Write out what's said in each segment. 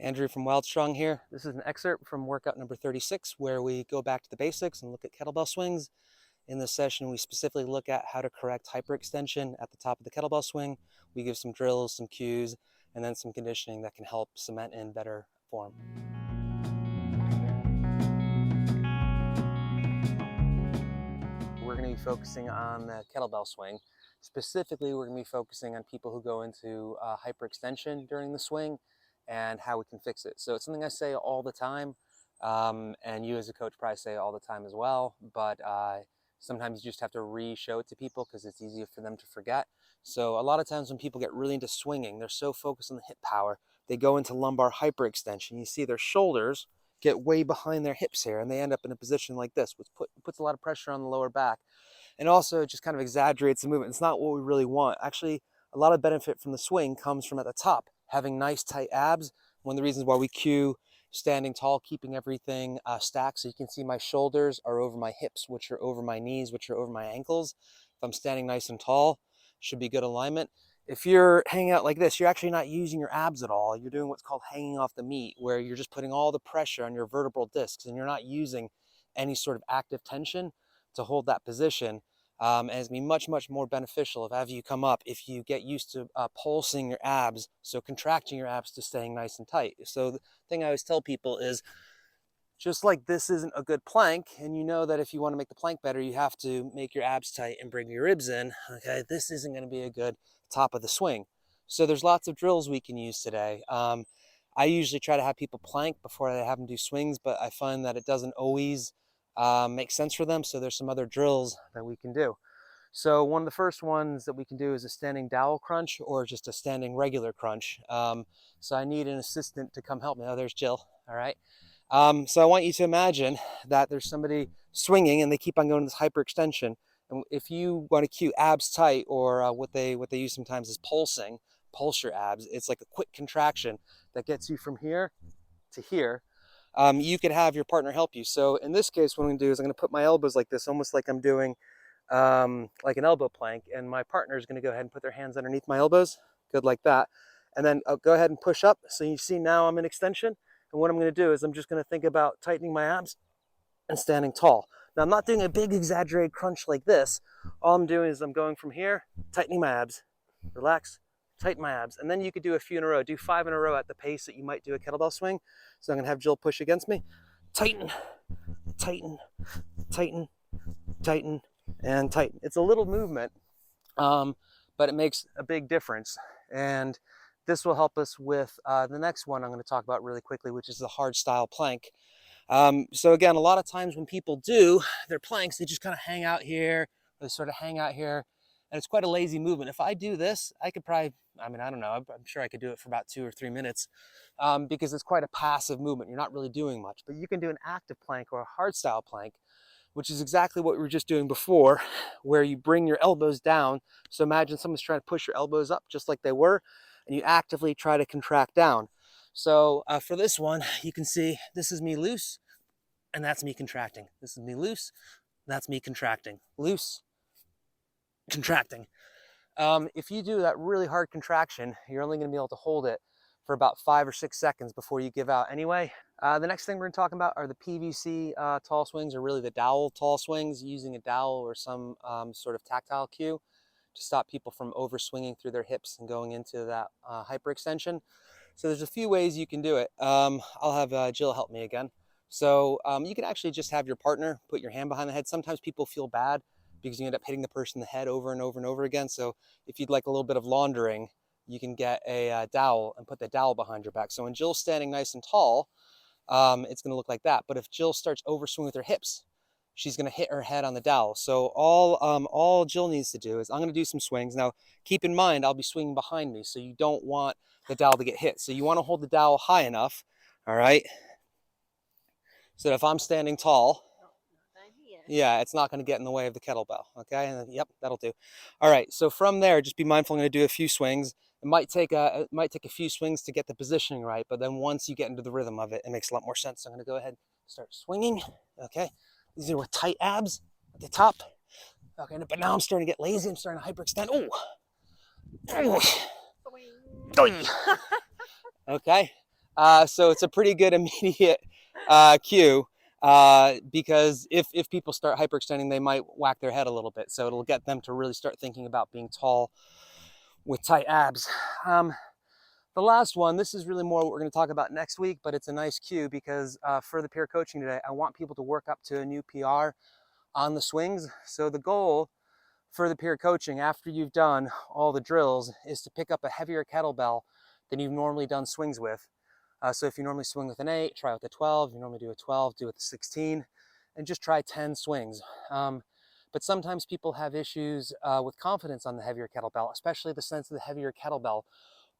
Andrew from Wild Strong here. This is an excerpt from workout number 36 where we go back to the basics and look at kettlebell swings. In this session, we specifically look at how to correct hyperextension at the top of the kettlebell swing. We give some drills, some cues, and then some conditioning that can help cement in better form. We're going to be focusing on the kettlebell swing. Specifically, we're going to be focusing on people who go into hyperextension during the swing and how we can fix it. So it's something I say all the time, and you as a coach probably say all the time as well, but sometimes you just have to re-show it to people because it's easier for them to forget. So a lot of times when people get really into swinging, they're so focused on the hip power, they go into lumbar hyperextension. You see their shoulders get way behind their hips here, and they end up in a position like this, which puts a lot of pressure on the lower back, and also just kind of exaggerates the movement. It's not what we really want. Actually, a lot of benefit from the swing comes from at the top, having nice tight abs. One of the reasons why we cue standing tall, keeping everything stacked, so you can see my shoulders are over my hips, which are over my knees, which are over my ankles. If I'm standing nice and tall, should be good alignment. If you're hanging out like this, you're actually not using your abs at all. You're doing what's called hanging off the meat, where you're just putting all the pressure on your vertebral discs and you're not using any sort of active tension to hold that position. And it's going to be much, much more beneficial if as you come up, if you get used to pulsing your abs, so contracting your abs to staying nice and tight. So the thing I always tell people is, just like this isn't a good plank, and you know that if you want to make the plank better, you have to make your abs tight and bring your ribs in, okay, this isn't going to be a good top of the swing. So there's lots of drills we can use today. I usually try to have people plank before I have them do swings, but I find that it doesn't always make sense for them, so there's some other drills that we can do. So one of the first ones that we can do is a standing dowel crunch or just a standing regular crunch. So I need an assistant to come help me. Oh, there's Jill, all right. So I want you to imagine that there's somebody swinging and they keep on going to this hyperextension. And if you want to cue abs tight, or what they use sometimes is pulsing, pulse your abs. It's like a quick contraction that gets you from here to here. You could have your partner help you. So in this case, what I'm going to do is I'm going to put my elbows like this, almost like I'm doing like an elbow plank, and my partner is going to go ahead and put their hands underneath my elbows, good, like that. And then I'll go ahead and push up. So you see now I'm in extension. And what I'm going to do is I'm just going to think about tightening my abs and standing tall. Now I'm not doing a big exaggerated crunch like this. All I'm doing is I'm going from here, tightening my abs, relax, tighten my abs. And then you could do a few in a row. Do 5 in a row at the pace that you might do a kettlebell swing. So I'm going to have Jill push against me. Tighten, tighten, tighten, tighten, and tighten. It's a little movement, but it makes a big difference. And this will help us with the next one I'm going to talk about really quickly, which is the hard style plank. So again, a lot of times when people do their planks, they just kind of hang out here, or they sort of hang out here, and it's quite a lazy movement. If I do this, I could probably, I don't know, I'm sure I could do it for about 2 or 3 minutes, because it's quite a passive movement. You're not really doing much, but you can do an active plank or a hard style plank, which is exactly what we were just doing before, where you bring your elbows down. So imagine someone's trying to push your elbows up just like they were, and you actively try to contract down. So for this one, you can see this is me loose, and that's me contracting. This is me loose, that's me contracting. Loose, contracting. If you do that really hard contraction, you're only going to be able to hold it for about 5 or 6 seconds before you give out anyway. The next thing we're going to talk about are the PVC tall swings, or really the dowel tall swings, using a dowel or some sort of tactile cue to stop people from over swinging through their hips and going into that hyperextension. So there's a few ways you can do it. I'll have Jill help me again. So you can actually just have your partner put your hand behind the head. Sometimes people feel bad because you end up hitting the person in the head over and over and over again. So if you'd like a little bit of laundering, you can get a dowel and put the dowel behind your back. So when Jill's standing nice and tall, it's going to look like that. But if Jill starts over swinging with her hips, she's going to hit her head on the dowel. So all Jill needs to do is, I'm going to do some swings. Now, keep in mind, I'll be swinging behind me, so you don't want the dowel to get hit. So you want to hold the dowel high enough, all right? So that if I'm standing tall, yeah, it's not going to get in the way of the kettlebell, okay? And then, yep, that'll do. All right, so from there, just be mindful. I'm going to do a few swings. It might take a few swings to get the positioning right, but then once you get into the rhythm of it, it makes a lot more sense. So I'm going to go ahead and start swinging, okay? These are with tight abs at the top. Okay, but now I'm starting to get lazy. I'm starting to hyperextend. Oh, okay. So it's a pretty good immediate cue, because if people start hyperextending, they might whack their head a little bit. So it'll get them to really start thinking about being tall with tight abs. The last one, this is really more what we're going to talk about next week, but it's a nice cue because for the peer coaching today, I want people to work up to a new PR on the swings. So the goal for the peer coaching after you've done all the drills is to pick up a heavier kettlebell than you've normally done swings with. So if you normally swing with an 8, try with a 12. If you normally do a 12, do with a 16, and just try 10 swings. But sometimes people have issues with confidence on the heavier kettlebell, especially the sense of the heavier kettlebell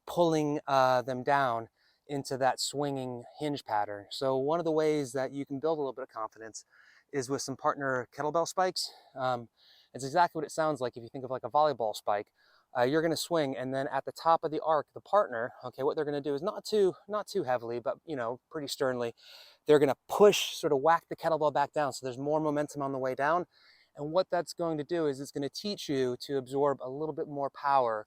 pulling them down into that swinging hinge pattern. So one of the ways that you can build a little bit of confidence is with some partner kettlebell spikes. It's exactly what it sounds like if you think of like a volleyball spike. You're going to swing, and then at the top of the arc, the partner, okay, what they're going to do is not too heavily, but pretty sternly, they're going to push, sort of whack the kettlebell back down, so there's more momentum on the way down. And what that's going to do is it's going to teach you to absorb a little bit more power,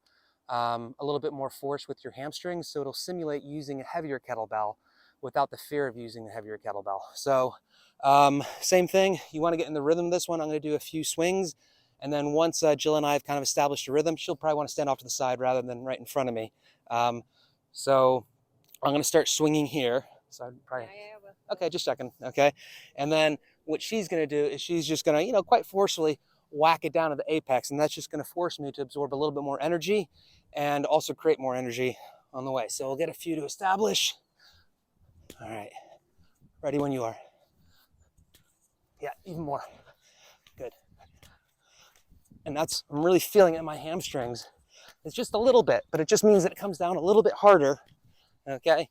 a little bit more force with your hamstrings, so it'll simulate using a heavier kettlebell without the fear of using a heavier kettlebell. So same thing, you want to get in the rhythm of this one. I'm going to do a few swings, and then once Jill and I have kind of established a rhythm, she'll probably want to stand off to the side rather than right in front of me. So I'm going to start swinging here. So I'd probably, okay, just checking. Okay, and then what she's going to do is she's just going to, quite forcefully whack it down to the apex, and that's just going to force me to absorb a little bit more energy and also create more energy on the way. So we'll get a few to establish. All right, ready when you are. Yeah, even more. Good. And that's, I'm really feeling it in my hamstrings. It's just a little bit, but it just means that it comes down a little bit harder. Okay.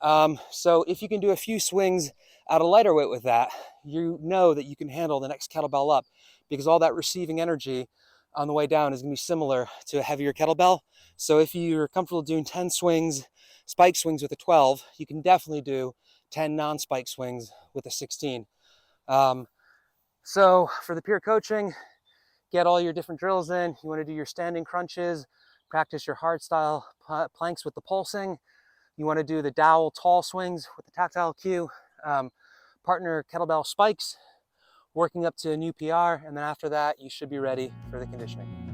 So if you can do a few swings at a lighter weight with that, you know that you can handle the next kettlebell up, because all that receiving energy on the way down is going to be similar to a heavier kettlebell. So if you're comfortable doing 10 swings, spike swings with a 12, you can definitely do 10 non-spike swings with a 16. So for the peer coaching, get all your different drills in. You want to do your standing crunches, practice your hard style planks with the pulsing. You want to do the dowel tall swings with the tactile cue, partner kettlebell spikes, working up to a new PR, and then after that, you should be ready for the conditioning.